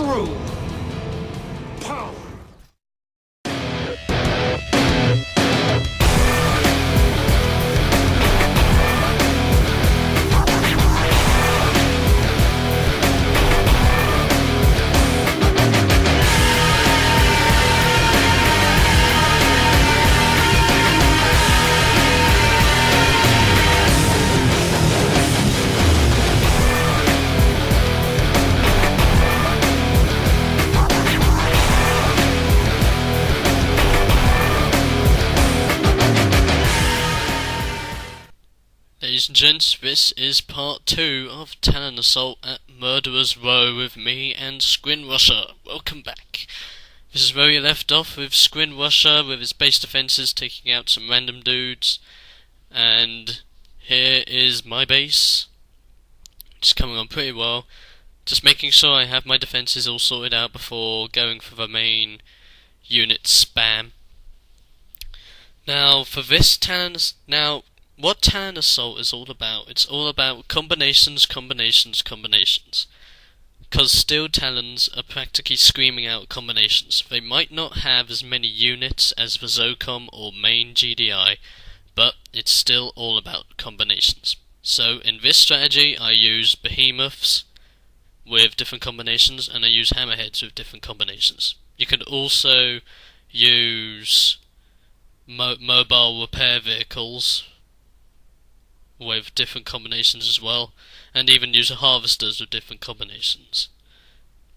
through. Power. Ladies and gents, this is part 2 of Talon Assault at Murderer's Row with me and scrinrusher. Welcome back. This is where we left off with scrinrusher with his base defences taking out some random dudes. And here is my base, which is coming on pretty well. Just making sure I have my defences all sorted out before going for the main unit spam. Now for this Talon what Talon Assault is all about, it's all about combinations. Because Steel Talons are practically screaming out combinations. They might not have as many units as the Zocom or main GDI, but it's still all about combinations. So in this strategy I use behemoths with different combinations, and I use hammerheads with different combinations. You can also use mobile repair vehicles with different combinations as well, and even use harvesters with different combinations.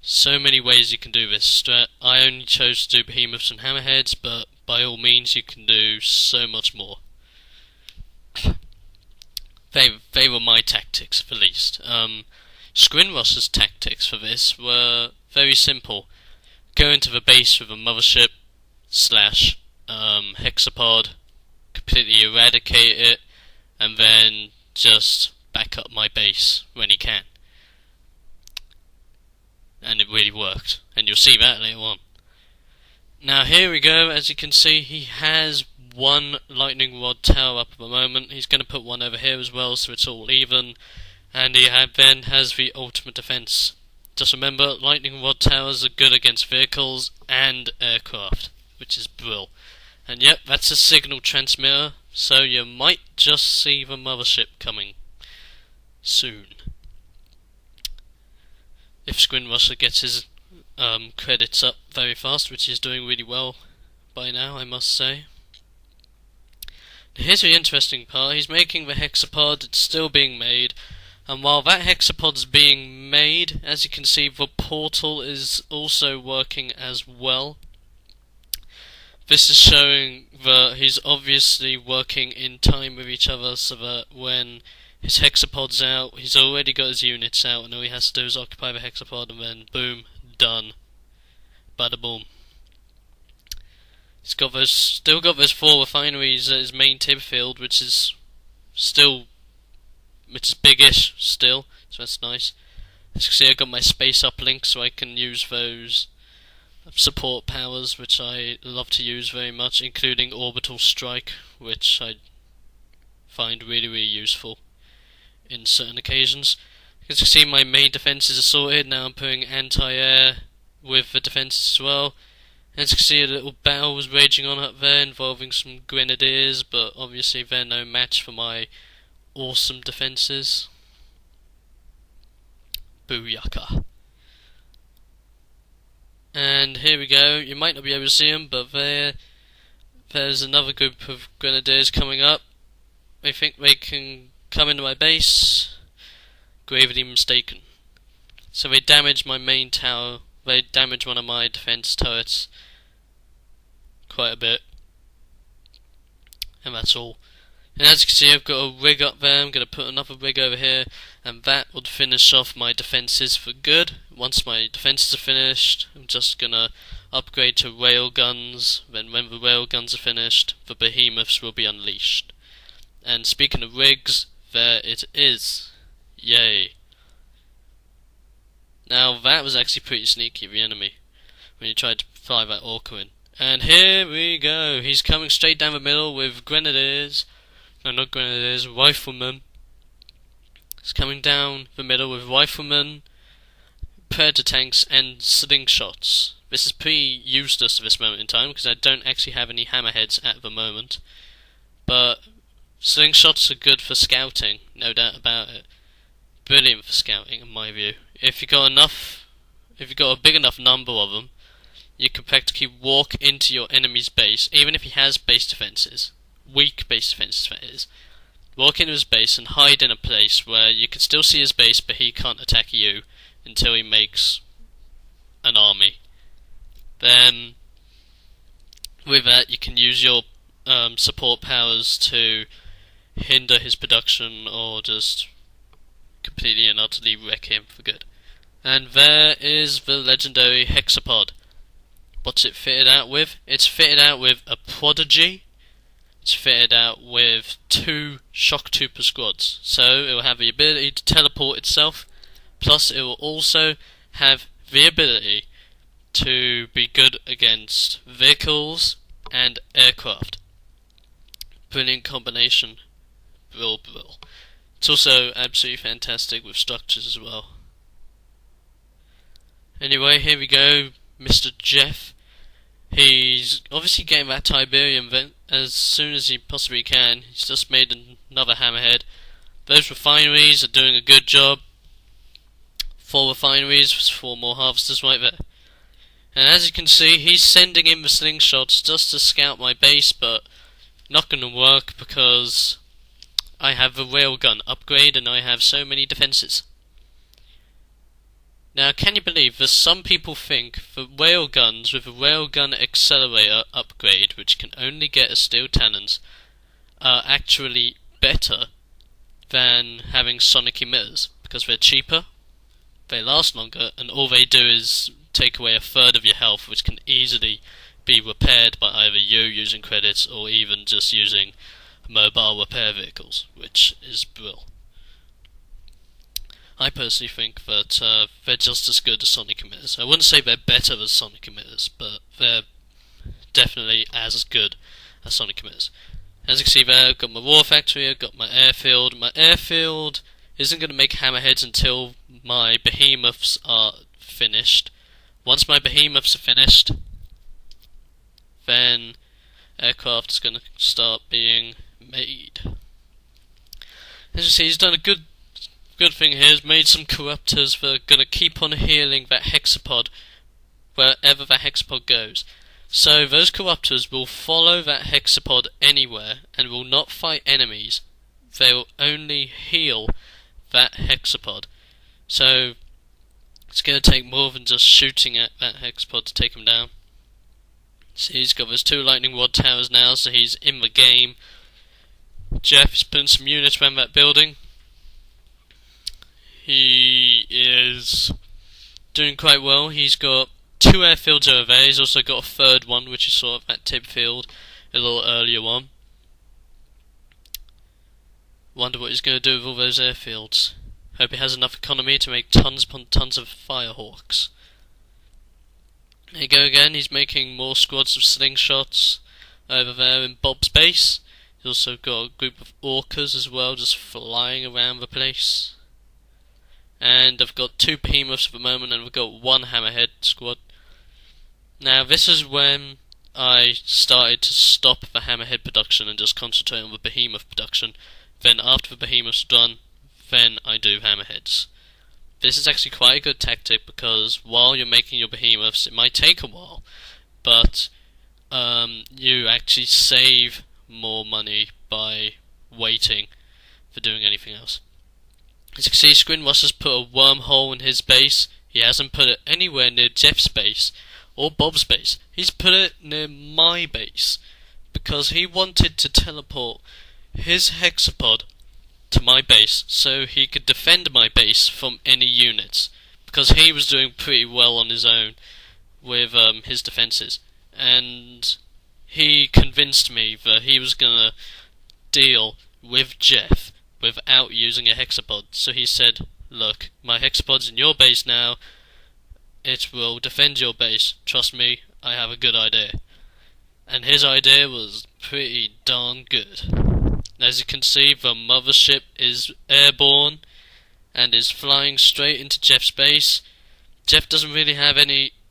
So many ways you can do this strat. I only chose to do behemoths and hammerheads, but by all means you can do so much more. They were my tactics, for least. Scrinrusher's tactics for this were very simple. Go into the base with a mothership / hexapod, completely eradicate it, and then just back up my base when he can. And it really worked, and you'll see that later on. Now here we go. As you can see, he has one lightning rod tower up at the moment. He's going to put one over here as well, so it's all even. And he then has the ultimate defense. Just remember, lightning rod towers are good against vehicles and aircraft, which is brill. And yep, that's a signal transmitter, so you might just see the mothership coming soon. If scrinrusher gets his credits up very fast, which he's doing really well by now, I must say. Now here's the interesting part. He's making the hexapod. It's still being made, and while that hexapod's being made, as you can see, the portal is also working as well. This is showing that he's obviously working in time with each other, so that when his hexapod's out, he's already got his units out, and all he has to do is occupy the hexapod, and then boom, done. Bada boom. He's got still got those 4 refineries at his main tib field, which is biggish still, so that's nice. As you can see, I got my space uplink, so I can use those support powers, which I love to use very much, including orbital strike, which I find really useful in certain occasions. As you can see, my main defences are sorted. Now I'm putting anti-air with the defences as well. As you can see, a little battle was raging on up there involving some grenadiers, but obviously they're no match for my awesome defences. Booyaka. And here we go. You might not be able to see them, but there's another group of grenadiers coming up. They think they can come into my base. Gravely mistaken. So they damage my main tower. They damage one of my defense turrets quite a bit. And that's all. And as you can see, I've got a rig up there. I'm going to put another rig over here, and that would finish off my defences for good. Once my defences are finished, I'm just going to upgrade to rail guns. Then when the rail guns are finished, the behemoths will be unleashed. And speaking of rigs, there it is. Yay. Now that was actually pretty sneaky of the enemy, when he tried to fly that orca in. And here we go. He's coming straight down the middle with grenadiers. No, not grenadiers, riflemen. He's coming down the middle with riflemen, predator tanks and slingshots. This is pretty useless at this moment in time because I don't actually have any hammerheads at the moment. But slingshots are good for scouting, no doubt about it. Brilliant for scouting, in my view. If you got a big enough number of them, you can practically walk into your enemy's base, even if he has base defenses, weak base defenses that is. Walk into his base and hide in a place where you can still see his base, but he can't attack you until he makes an army. Then, with that, you can use your support powers to hinder his production or just completely and utterly wreck him for good. And there is the legendary hexapod. What's it fitted out with? It's fitted out with a prodigy. It's fitted out with 2 shock trooper squads. So it will have the ability to teleport itself, plus it will also have the ability to be good against vehicles and aircraft. Brilliant combination. Brill. It's also absolutely fantastic with structures as well. Anyway, here we go, Mr. Jeff. He's obviously getting that Tiberium vent as soon as he possibly can. He's just made another hammerhead. Those refineries are doing a good job. 4 refineries, 4 more harvesters right there. And as you can see, he's sending in the slingshots just to scout my base, but not going to work because I have the railgun upgrade and I have so many defences. Now, can you believe that some people think that railguns with a railgun accelerator upgrade, which can only get as steel Talons, are actually better than having sonic emitters, because they're cheaper, they last longer, and all they do is take away a third of your health, which can easily be repaired by either you using credits or even just using mobile repair vehicles, which is brilliant. I personally think that they're just as good as sonic emitters. I wouldn't say they're better than sonic emitters, but they're definitely as good as sonic emitters. As you can see there, I've got my war factory, I've got my airfield. My airfield isn't going to make hammerheads until my behemoths are finished. Once my behemoths are finished, then aircraft is going to start being made. As you see, he's done a good thing here. He's made some corruptors that are going to keep on healing that hexapod wherever that hexapod goes. So those corruptors will follow that hexapod anywhere and will not fight enemies. They will only heal that hexapod. So it's going to take more than just shooting at that hexapod to take him down. See, he's got those 2 lightning rod towers now, so he's in the game. Jeff is putting some units around that building. He is doing quite well. He's got 2 airfields over there. He's also got a 3rd one, which is sort of at Tib Field, a little earlier on. Wonder what he's going to do with all those airfields. Hope he has enough economy to make tons upon tons of Firehawks. There you go again. He's making more squads of slingshots over there in Bob's base. He's also got a group of orcas as well, just flying around the place. And I've got 2 behemoths at the moment, and we've got 1 hammerhead squad. Now, this is when I started to stop the hammerhead production and just concentrate on the behemoth production. Then after the behemoths are done, then I do hammerheads. This is actually quite a good tactic because while you're making your behemoths, it might take a while, but you actually save more money by waiting for doing anything else. As you can see, scrinrusher's put a wormhole in his base. He hasn't put it anywhere near Jeff's base or Bob's base. He's put it near my base because he wanted to teleport his hexapod to my base so he could defend my base from any units, because he was doing pretty well on his own with his defences, and he convinced me that he was going to deal with Jeff without using a hexapod. So he said, look, my hexapod's in your base now, it will defend your base, trust me, I have a good idea. And his idea was pretty darn good. As you can see, the mothership is airborne and is flying straight into Jeff's base. Jeff doesn't really have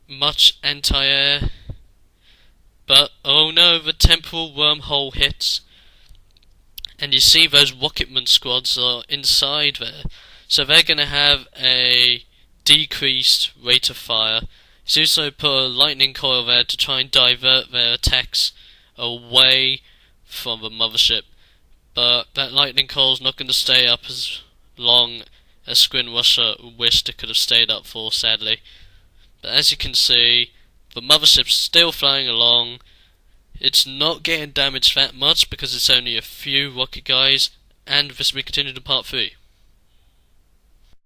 much anti-air. But, oh no, the temporal wormhole hits. And you see those Rocketman squads are inside there. So they're going to have a decreased rate of fire. He's also put a lightning coil there to try and divert their attacks away from the mothership. But that lightning coil's not going to stay up as long as scrinrusher wished it could have stayed up for, sadly. But as you can see, the mothership's still flying along. It's not getting damaged that much because it's only a few rocket guys, and this will be continued in part 3.